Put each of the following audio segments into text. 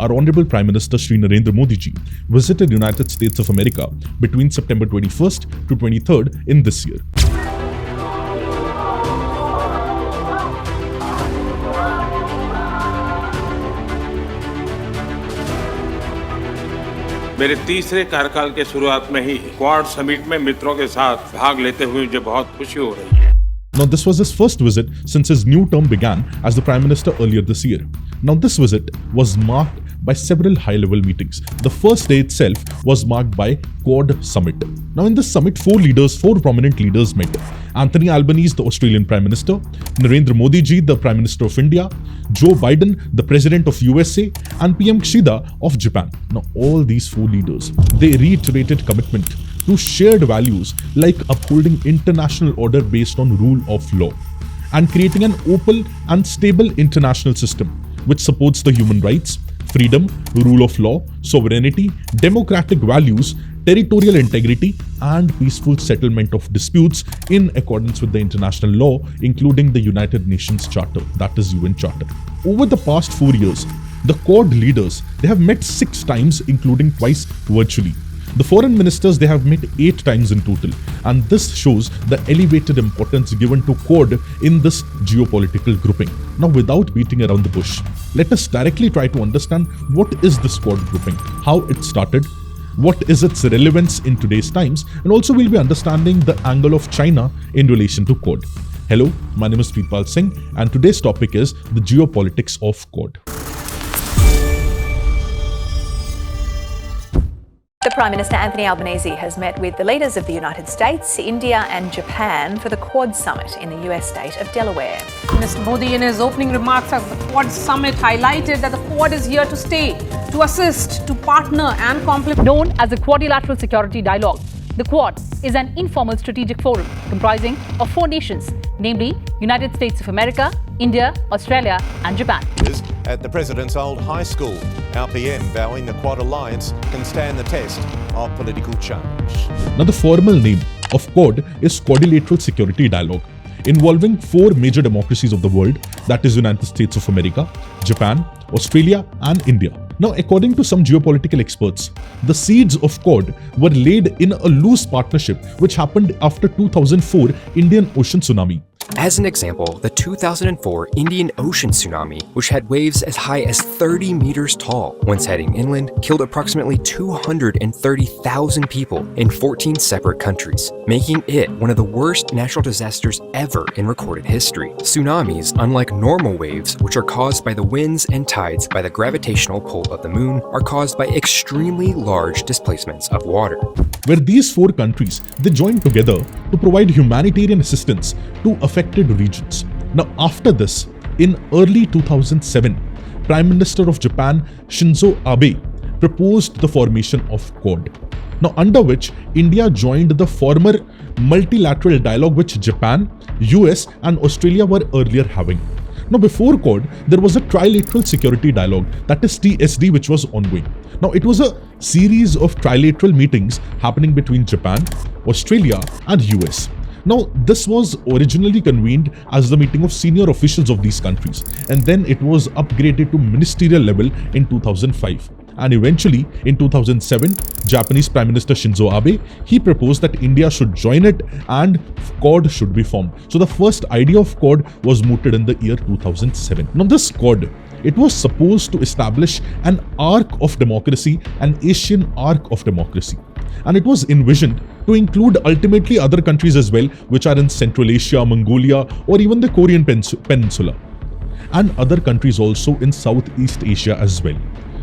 our Honorable Prime Minister Shri Narendra Modi ji visited United States of America between September 21st to 23rd in this year. मेरे तीसरे कार्यकाल के शुरुआत में ही quad summit में मित्रों के साथ भाग लेते हुए मुझे बहुत खुशी हो रही है. Now, this was his first visit since his new term began as the Prime Minister earlier this year. Now, this visit was marked by several high-level meetings. The first day itself was marked by Quad Summit. Now, in this summit, four prominent leaders met. Anthony Albanese, the Australian Prime Minister, Narendra Modi ji, the Prime Minister of India, Joe Biden, the President of USA, and PM Kishida of Japan. Now, all these four leaders, they reiterated commitment to shared values like upholding international order based on rule of law and creating an open and stable international system which supports the human rights, freedom, rule of law, sovereignty, democratic values, territorial integrity, and peaceful settlement of disputes in accordance with the international law, including the United Nations Charter, that is UN Charter. Over the past 4 years, the Quad leaders, they have met 6 times, including twice virtually. The foreign ministers, they have met 8 times in total, and this shows the elevated importance given to Quad in this geopolitical grouping. Now, without beating around the bush, let us directly try to understand what is this Quad grouping, how it started, what is its relevance in today's times, and also we'll be understanding the angle of China in relation to Quad. Hello, my name is Preetpal Singh, and today's topic is the geopolitics of Quad. The Prime Minister Anthony Albanese has met with the leaders of the United States, India and Japan for the Quad Summit in the US state of Delaware. Mr. Modi, in his opening remarks at the Quad Summit, highlighted that the Quad is here to stay, to assist, to partner and complement. Known as the Quadrilateral Security Dialogue, the Quad is an informal strategic forum comprising of 4 nations, namely United States of America, India, Australia and Japan. At the President's old high school, our PM vowing the Quad alliance can stand the test of political change. Now, the formal name of Quad is Quadrilateral Security Dialogue, involving 4 major democracies of the world, that is United States of America, Japan, Australia and India. Now, according to some geopolitical experts, the seeds of Quad were laid in a loose partnership which happened after 2004 Indian Ocean tsunami. As an example, the 2004 Indian Ocean tsunami, which had waves as high as 30 meters tall, once heading inland, killed approximately 230,000 people in 14 separate countries, making it one of the worst natural disasters ever in recorded history. Tsunamis, unlike normal waves, which are caused by the winds and tides by the gravitational pull of the moon, are caused by extremely large displacements of water. Where these 4 countries, they joined together to provide humanitarian assistance to affected regions. Now, after this, in early 2007, Prime Minister of Japan Shinzo Abe proposed the formation of Quad. Now, under which India joined the former multilateral dialogue which Japan, US and Australia were earlier having. Now, before Quad, there was a Trilateral Security Dialogue, that is TSD, which was ongoing. Now, it was a series of trilateral meetings happening between Japan, Australia and US. Now, this was originally convened as the meeting of senior officials of these countries, and then it was upgraded to ministerial level in 2005. And eventually, in 2007, Japanese Prime Minister Shinzo Abe, he proposed that India should join it and Quad should be formed. So the first idea of Quad was mooted in the year 2007. Now, this Quad, it was supposed to establish an arc of democracy, an Asian arc of democracy. And it was envisioned to include ultimately other countries as well, which are in Central Asia, Mongolia, or even the Korean Peninsula, and other countries also in Southeast Asia as well.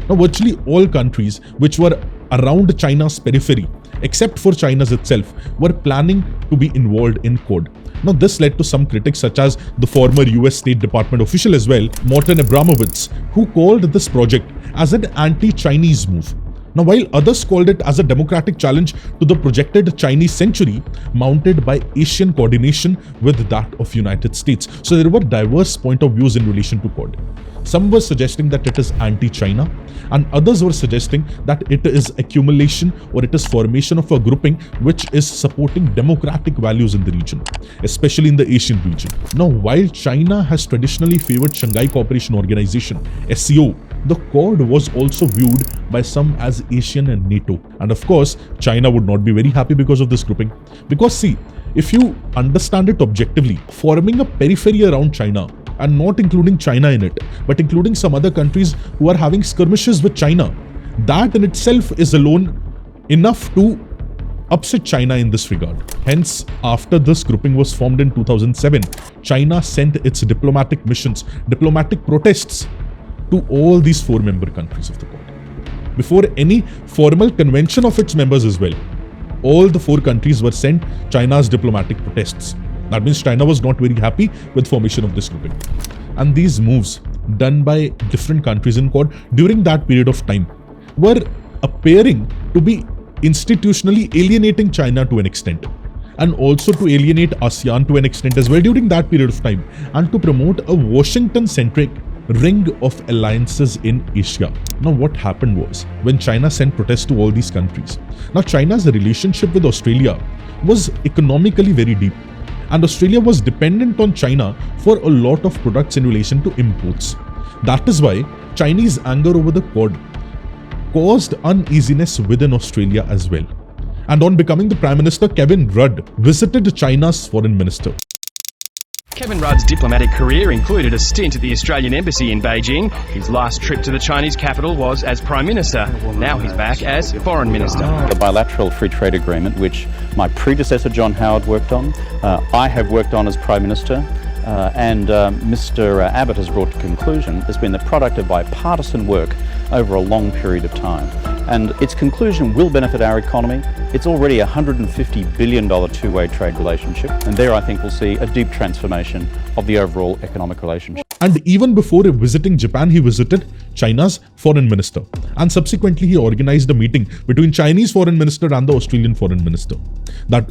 Now, virtually all countries which were around China's periphery, except for China's itself, were planning to be involved in Quad. Now, this led to some critics such as the former US State Department official as well, Morton Abramowitz, who called this project as an anti-Chinese move. Now, while others called it as a democratic challenge to the projected Chinese century mounted by Asian coordination with that of United States. So there were diverse point of views in relation to Quad. Some were suggesting that it is anti-China, and others were suggesting that it is accumulation or it is formation of a grouping which is supporting democratic values in the region, especially in the Asian region. Now, while China has traditionally favored Shanghai Cooperation Organization, SCO, the Quad was also viewed by some as Asian and NATO. And of course, China would not be very happy because of this grouping. Because see, if you understand it objectively, forming a periphery around China and not including China in it, but including some other countries who are having skirmishes with China, that in itself is alone enough to upset China in this regard. Hence, after this grouping was formed in 2007, China sent its diplomatic missions, diplomatic protests to all these 4 member countries of the Quad. Before any formal convention of its members as well, all the 4 countries were sent China's diplomatic protests. That means China was not very happy with formation of this grouping. And these moves done by different countries in Quad during that period of time were appearing to be institutionally alienating China to an extent, and also to alienate ASEAN to an extent as well during that period of time, and to promote a Washington-centric ring of alliances in Asia. Now what happened was, when China sent protests to all these countries, now China's relationship with Australia was economically very deep, and Australia was dependent on China for a lot of products in relation to imports. That is why Chinese anger over the Quad caused uneasiness within Australia as well. And on becoming the Prime Minister, Kevin Rudd visited China's foreign minister. Kevin Rudd's diplomatic career included a stint at the Australian Embassy in Beijing. His last trip to the Chinese capital was as Prime Minister. Now he's back as Foreign Minister. The bilateral free trade agreement, which my predecessor John Howard worked on, I have worked on as Prime Minister, and Mr. Abbott has brought to conclusion, has been the product of bipartisan work over a long period of time. And its conclusion will benefit our economy. It's already a $150 billion two-way trade relationship. And there I think we'll see a deep transformation of the overall economic relationship. And even before visiting Japan, he visited China's foreign minister. And subsequently, he organized a meeting between Chinese foreign minister and the Australian foreign minister,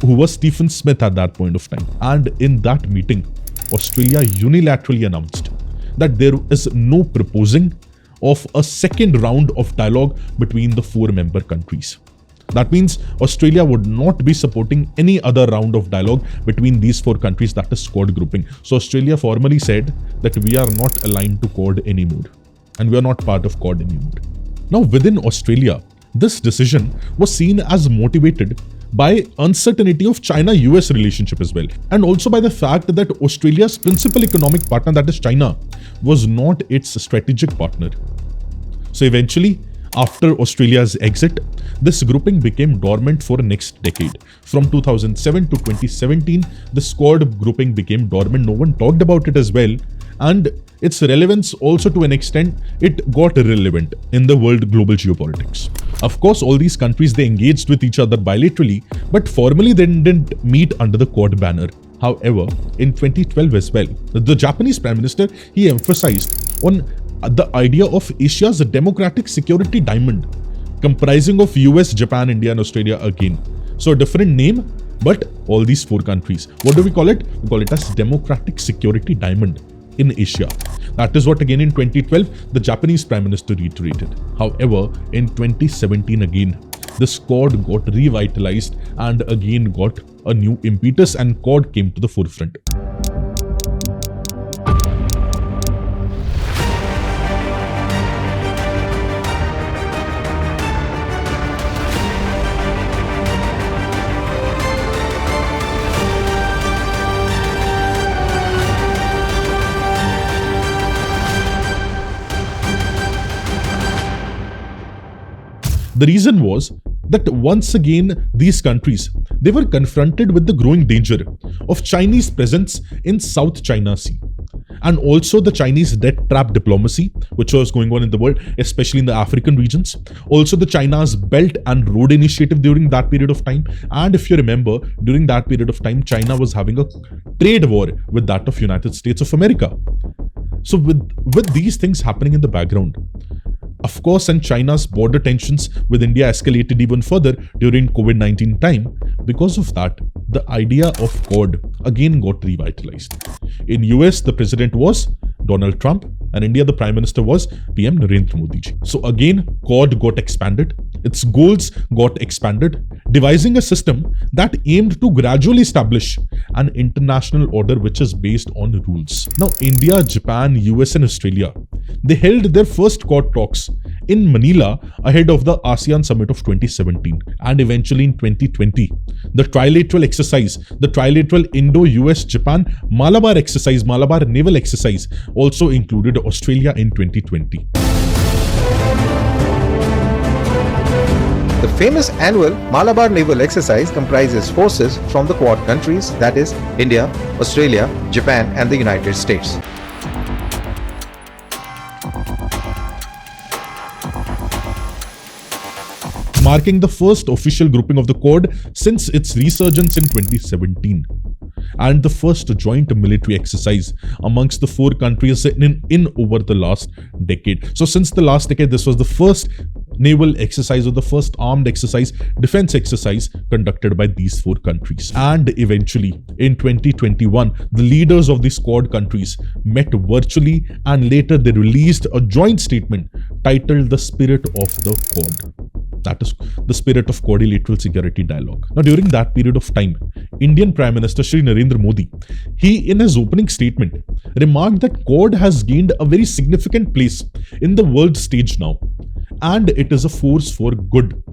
who was Stephen Smith at that point of time. And in that meeting, Australia unilaterally announced that there is no proposing of a second round of dialogue between the 4 member countries. That means Australia would not be supporting any other round of dialogue between these 4 countries, that is Quad grouping. So Australia formally said that we are not aligned to Quad anymore, and we are not part of Quad anymore. Now within Australia, this decision was seen as motivated by uncertainty of China-US relationship as well, and also by the fact that Australia's principal economic partner, that is China, was not its strategic partner. So eventually, after Australia's exit, this grouping became dormant for the next decade. From 2007 to 2017, the Quad grouping became dormant. No one talked about it as well, and its relevance also, to an extent, it got irrelevant in the world global geopolitics. Of course, all these countries, they engaged with each other bilaterally, but formally they didn't meet under the Quad banner. However, in 2012 as well, the Japanese Prime Minister, he emphasized on the idea of Asia's democratic security diamond, comprising of US, Japan, India and Australia again. So a different name, but all these 4 countries. What do we call it? We call it as democratic security diamond in Asia. That is what again in 2012 the Japanese Prime Minister reiterated. However, in 2017 again, the Quad got revitalized and again got a new impetus, and Quad came to the forefront. The reason was that once again these countries, they were confronted with the growing danger of Chinese presence in South China Sea, and also the Chinese debt trap diplomacy which was going on in the world, especially in the African regions. Also the China's Belt and Road Initiative during that period of time. And if you remember, during that period of time, China was having a trade war with that of United States of America. So with these things happening in the background, of course, and China's border tensions with India escalated even further during COVID-19 time. Because of that, the idea of Quad again got revitalized. In US, the president was Donald Trump, and India, the Prime Minister was PM Narendra Modi ji. So again, Quad got expanded. Its goals got expanded, devising a system that aimed to gradually establish an international order which is based on rules. Now, India, Japan, US and Australia, they held their first Quad talks in Manila ahead of the ASEAN Summit of 2017. And eventually in 2020, the trilateral exercise, the trilateral Indo-US-Japan Malabar exercise, Malabar naval exercise, also included Australia in 2020. The famous annual Malabar Naval Exercise comprises forces from the Quad countries, that is, India, Australia, Japan and the United States. Marking the first official grouping of the Quad since its resurgence in 2017. And the first joint military exercise amongst the four countries in over the last decade. So since the last decade, this was the first naval exercise or the first armed exercise, defense exercise conducted by these four countries. And eventually in 2021, the leaders of these Quad countries met virtually, and later they released a joint statement titled The Spirit of the Quad. That is the spirit of Quadrilateral Security Dialogue. Now, during that period of time, Indian Prime Minister Shri Narendra Modi, he in his opening statement remarked that Quad has gained a very significant place in the world stage now, and it is a force for good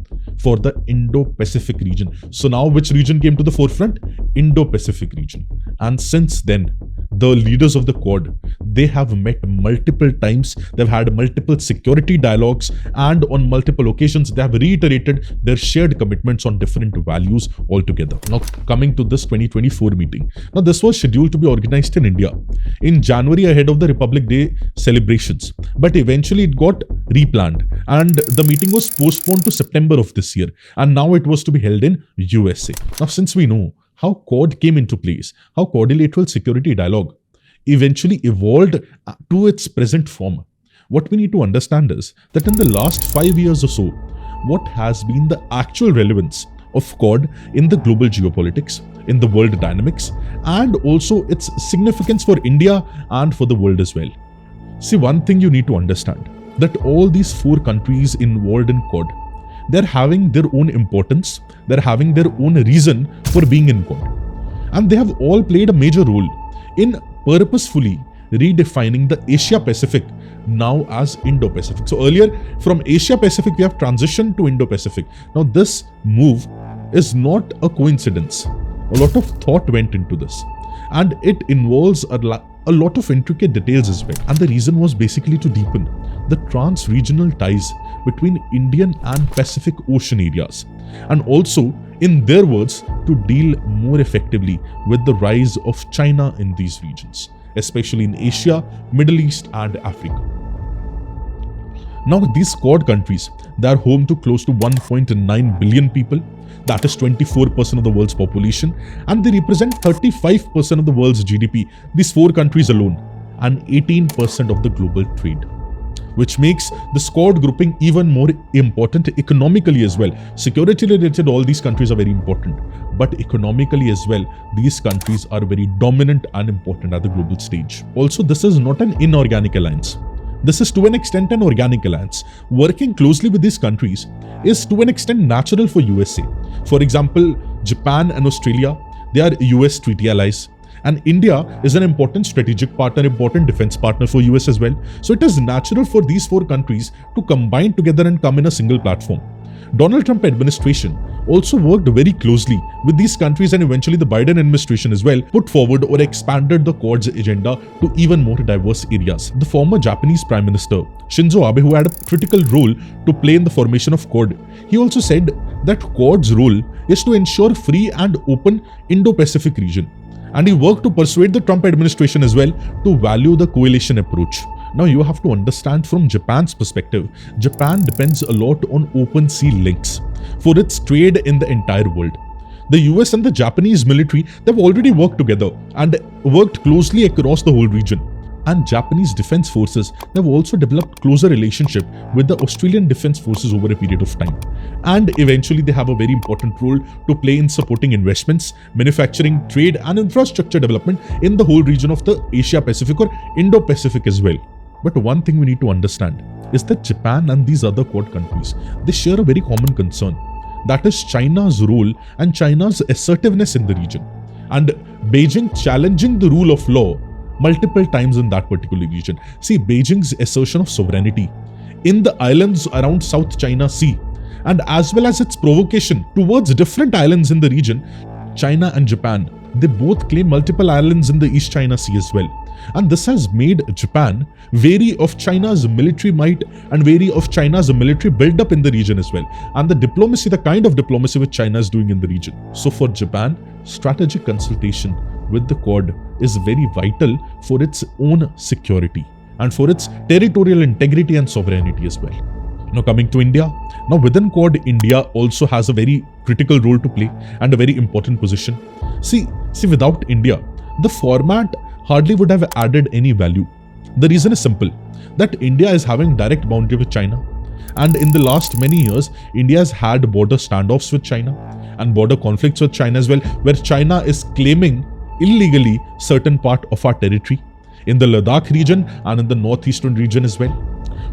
for the Indo-Pacific region. So now which region came to the forefront? Indo-Pacific region. And since then, the leaders of the Quad, they have met multiple times, they've had multiple security dialogues, and on multiple occasions they have reiterated their shared commitments on different values altogether. Now coming to this 2024 meeting. Now this was scheduled to be organized in India in January ahead of the Republic Day celebrations, but eventually it got replanned and the meeting was postponed to September of this year, and now it was to be held in USA. Now since we know how Quad came into place, how Quadrilateral Security Dialogue eventually evolved to its present form, what we need to understand is that in the last 5 years or so, what has been the actual relevance of Quad in the global geopolitics, in the world dynamics, and also its significance for India and for the world as well. See, one thing you need to understand, that all these four countries involved in Quad, they're having their own importance, they're having their own reason for being in Quad. And they have all played a major role in purposefully redefining the Asia-Pacific now as Indo-Pacific. So earlier from Asia-Pacific, we have transitioned to Indo-Pacific. Now this move is not a coincidence. A lot of thought went into this, and it involves a lot of intricate details as well. And the reason was basically to deepen the trans-regional ties between Indian and Pacific Ocean areas, and also, in their words, to deal more effectively with the rise of China in these regions, especially in Asia, Middle East and Africa. Now these Quad countries, they are home to close to 1.9 billion people, that is 24% of the world's population, and they represent 35% of the world's GDP, these four countries alone, and 18% of the global trade, which makes the Quad grouping even more important economically as well. Security related, all these countries are very important, but economically as well, these countries are very dominant and important at the global stage. Also, this is not an inorganic alliance. This is to an extent an organic alliance. Working closely with these countries is to an extent natural for USA. For example, Japan and Australia, they are US treaty allies. And India is an important strategic partner, important defense partner for US as well. So it is natural for these four countries to combine together and come in a single platform. Donald Trump administration also worked very closely with these countries, and eventually the Biden administration as well put forward or expanded the Quad's agenda to even more diverse areas. The former Japanese Prime Minister Shinzo Abe, who had a critical role to play in the formation of Quad, he also said that Quad's role is to ensure free and open Indo-Pacific region. And he worked to persuade the Trump administration as well to value the coalition approach. Now you have to understand from Japan's perspective, Japan depends a lot on open sea links for its trade in the entire world. The US and the Japanese military, they've already worked together and worked closely across the whole region. And Japanese defense forces have also developed closer relationship with the Australian defense forces over a period of time. And eventually they have a very important role to play in supporting investments, manufacturing, trade and infrastructure development in the whole region of the Asia-Pacific or Indo-Pacific as well. But one thing we need to understand is that Japan and these other Quad countries, they share a very common concern. That is China's role and China's assertiveness in the region. And Beijing challenging the rule of law multiple times in that particular region. See, Beijing's assertion of sovereignty in the islands around South China Sea, and as well as its provocation towards different islands in the region, China and Japan, they both claim multiple islands in the East China Sea as well. And this has made Japan wary of China's military might and wary of China's military build-up in the region as well. And the diplomacy, the kind of diplomacy which China is doing in the region. So for Japan, strategic consultation with the Quad is very vital for its own security and for its territorial integrity and sovereignty as well. Now coming to India, now within Quad, India also has a very critical role to play and a very important position. See, without India, the format hardly would have added any value. The reason is simple, that India is having direct boundary with China, and in the last many years, India has had border standoffs with China and border conflicts with China as well, where China is claiming illegally certain part of our territory in the Ladakh region and in the northeastern region as well.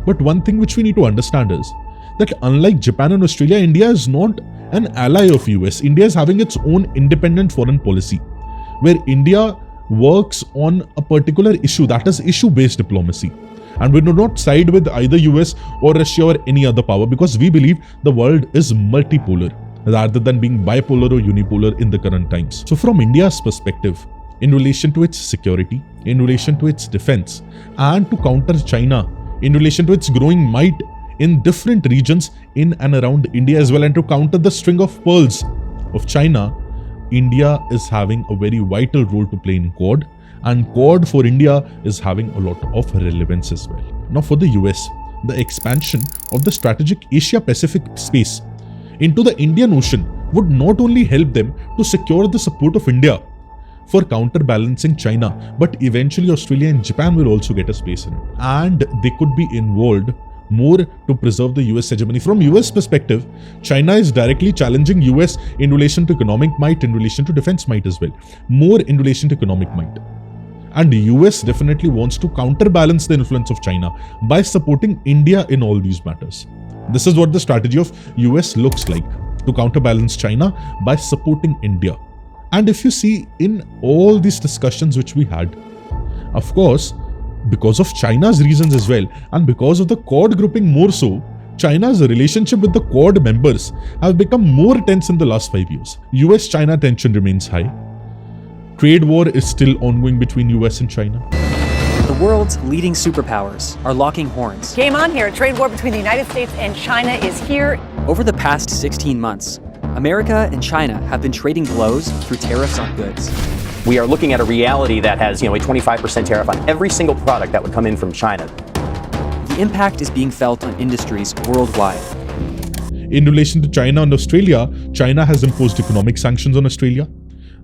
But one thing which we need to understand is that unlike Japan and Australia, India is not an ally of US. India is having its own independent foreign policy, where India works on a particular issue, that is issue-based diplomacy. And we do not side with either US or Russia or any other power, because we believe the world is multipolar rather than being bipolar or unipolar in the current times. So from India's perspective, in relation to its security, in relation to its defense, and to counter China, in relation to its growing might in different regions in and around India as well, and to counter the string of pearls of China, India is having a very vital role to play in Quad, and Quad for India is having a lot of relevance as well. Now for the US, the expansion of the strategic Asia-Pacific space into the Indian Ocean would not only help them to secure the support of India for counterbalancing China, but eventually Australia and Japan will also get a space in it. And they could be involved more to preserve the US hegemony. From US perspective, China is directly challenging US in relation to economic might, in relation to defense might as well, more in relation to economic might. And the US definitely wants to counterbalance the influence of China by supporting India in all these matters. This is what the strategy of US looks like, to counterbalance China by supporting India. And if you see in all these discussions which we had, of course, because of China's reasons as well, and because of the Quad grouping more so, China's relationship with the Quad members have become more tense in the last 5 years. US-China tension remains high. Trade war is still ongoing between US and China. The world's leading superpowers are locking horns. Game on here. A trade war between the United States and China is here. Over the past 16 months, America and China have been trading blows through tariffs on goods. We are looking at a reality that has, a 25% tariff on every single product that would come in from China. The impact is being felt on industries worldwide. In relation to China and Australia, China has imposed economic sanctions on Australia.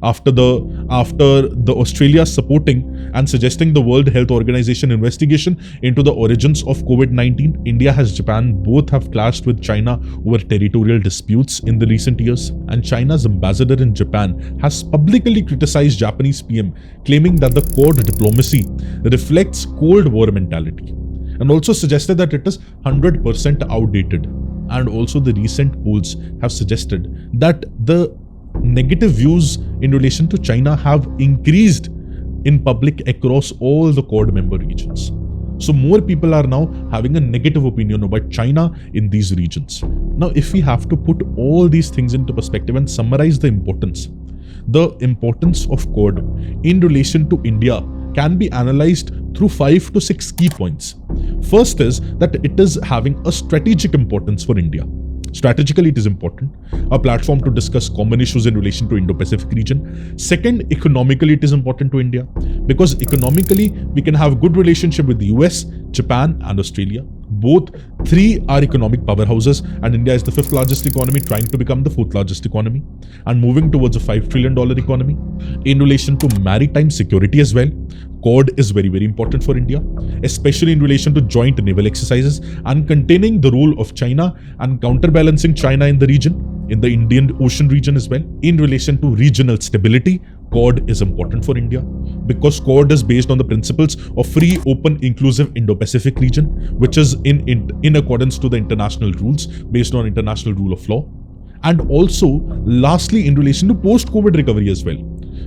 After the Australia supporting and suggesting the World Health Organization investigation into the origins of COVID-19, India and Japan both have clashed with China over territorial disputes in the recent years. And China's ambassador in Japan has publicly criticized Japanese PM, claiming that the Quad diplomacy reflects Cold War mentality, and also suggested that it is 100% outdated. And also the recent polls have suggested that the negative views in relation to China have increased in public across all the Quad member regions. So more people are now having a negative opinion about China in these regions. Now, if we have to put all these things into perspective and summarize the importance of Quad in relation to India can be analyzed through 5 to 6 key points. First is that it is having a strategic importance for India. Strategically, it is important, a platform to discuss common issues in relation to Indo-Pacific region. Second, economically, it is important to India, because economically, we can have good relationship with the US, Japan, and Australia. Both three are economic powerhouses, and India is the 5th largest economy, trying to become the 4th largest economy, and moving towards a $5 trillion economy. In relation to maritime security as well, Quad is very, very important for India, especially in relation to joint naval exercises and containing the role of China and counterbalancing China in the region, in the Indian Ocean region as well. In relation to regional stability, Quad is important for India because Quad is based on the principles of free, open, inclusive Indo-Pacific region, which is in accordance to the international rules, based on international rule of law. And also, lastly, in relation to post-COVID recovery as well,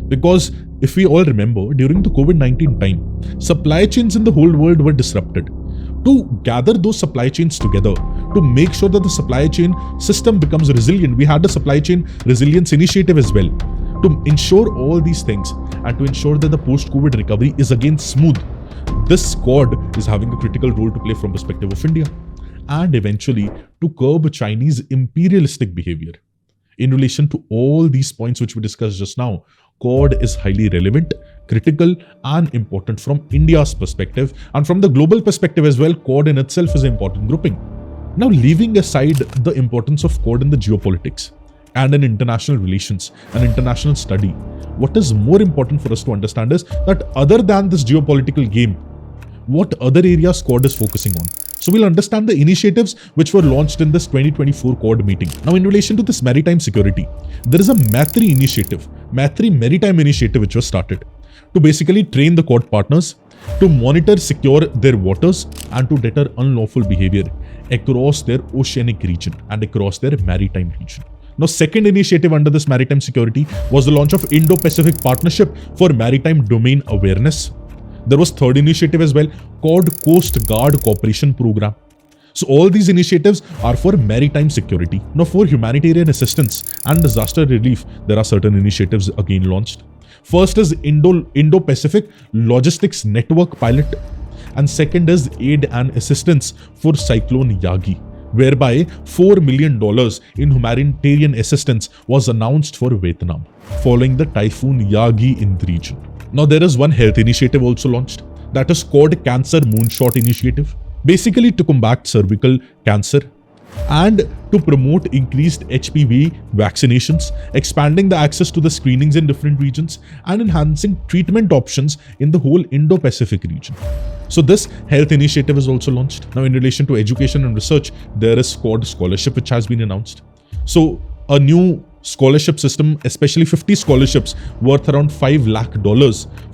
Because if we all remember, during the COVID-19 time, supply chains in the whole world were disrupted. To gather those supply chains together, to make sure that the supply chain system becomes resilient, we had a supply chain resilience initiative as well. To ensure all these things and to ensure that the post-COVID recovery is again smooth, this Quad is having a critical role to play from perspective of India, and eventually to curb Chinese imperialistic behavior. In relation to all these points which we discussed just now, Quad is highly relevant, critical and important from India's perspective, and from the global perspective as well. Quad in itself is an important grouping. Now, leaving aside the importance of Quad in the geopolitics and in international relations and international study, what is more important for us to understand is that other than this geopolitical game, what other areas Quad is focusing on. So we'll understand the initiatives which were launched in this 2024 Quad meeting. Now, in relation to this maritime security, there is a Maitri initiative, Maitri Maritime Initiative, which was started to basically train the Quad partners to monitor, secure their waters and to deter unlawful behavior across their oceanic region and across their maritime region. Now, second initiative under this maritime security was the launch of Indo-Pacific Partnership for Maritime Domain Awareness. There was third initiative as well, called Coast Guard Cooperation Program. So all these initiatives are for maritime security. Now, for humanitarian assistance and disaster relief, there are certain initiatives again launched. First is Indo-Pacific Logistics Network Pilot, and second is Aid and Assistance for Cyclone Yagi, whereby $4 million in humanitarian assistance was announced for Vietnam following the Typhoon Yagi in the region. Now, there is one health initiative also launched, that is called Cancer Moonshot Initiative, basically to combat cervical cancer and to promote increased HPV vaccinations, expanding the access to the screenings in different regions and enhancing treatment options in the whole Indo-Pacific region. So this health initiative is also launched. Now, in relation to education and research, there is Quad Scholarship which has been announced. So a new scholarship system, especially 50 scholarships worth around $5 lakh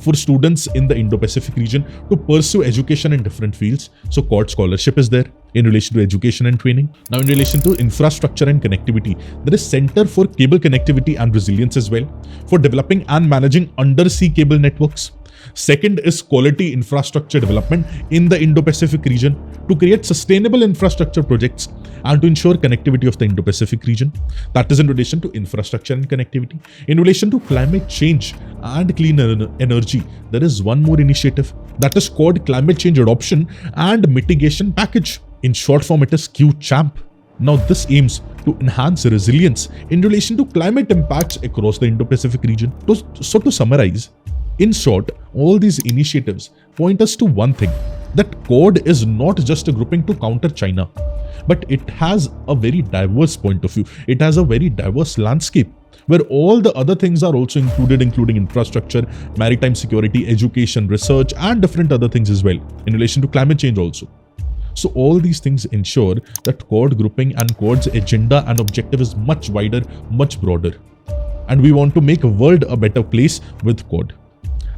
for students in the Indo-Pacific region to pursue education in different fields. So Quad Scholarship is there in relation to education and training. Now, in relation to infrastructure and connectivity, there is Center for Cable Connectivity and Resilience as well for developing and managing undersea cable networks. Second is quality infrastructure development in the Indo-Pacific region to create sustainable infrastructure projects and to ensure connectivity of the Indo-Pacific region. That is in relation to infrastructure and connectivity. In relation to climate change and clean energy, there is one more initiative, that is called Climate Change Adoption and Mitigation Package. In short form, it is QCHAMP. Now, this aims to enhance resilience in relation to climate impacts across the Indo-Pacific region. So to summarize, in short, all these initiatives point us to one thing, that Quad is not just a grouping to counter China, but it has a very diverse point of view. It has a very diverse landscape where all the other things are also included, including infrastructure, maritime security, education, research, and different other things as well, in relation to climate change also. So all these things ensure that Quad grouping and Quad's agenda and objective is much wider, much broader. And we want to make the world a better place with Quad.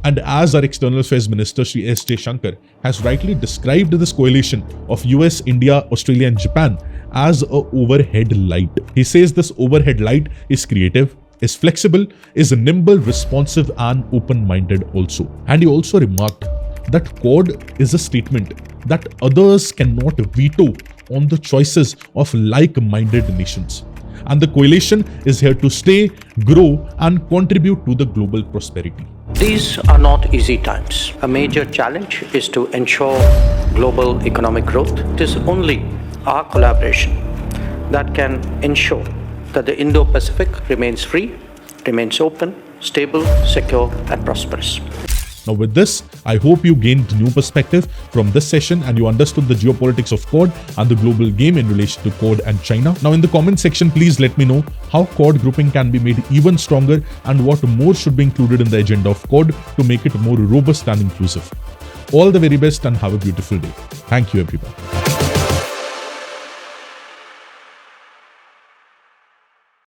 And as our External Affairs Minister, Shri S. Jaishankar, has rightly described this coalition of US, India, Australia and Japan as an overhead light. He says this overhead light is creative, is flexible, is nimble, responsive and open-minded also. And he also remarked that Quad is a statement that others cannot veto on the choices of like-minded nations. And the coalition is here to stay, grow and contribute to the global prosperity. These are not easy times. A major challenge is to ensure global economic growth. It is only our collaboration that can ensure that the Indo-Pacific remains free, remains open, stable, secure and prosperous. Now with this, I hope you gained new perspective from this session and you understood the geopolitics of Quad and the global game in relation to Quad and China. Now in the comment section, please let me know how Quad grouping can be made even stronger and what more should be included in the agenda of Quad to make it more robust and inclusive. All the very best and have a beautiful day. Thank you everyone.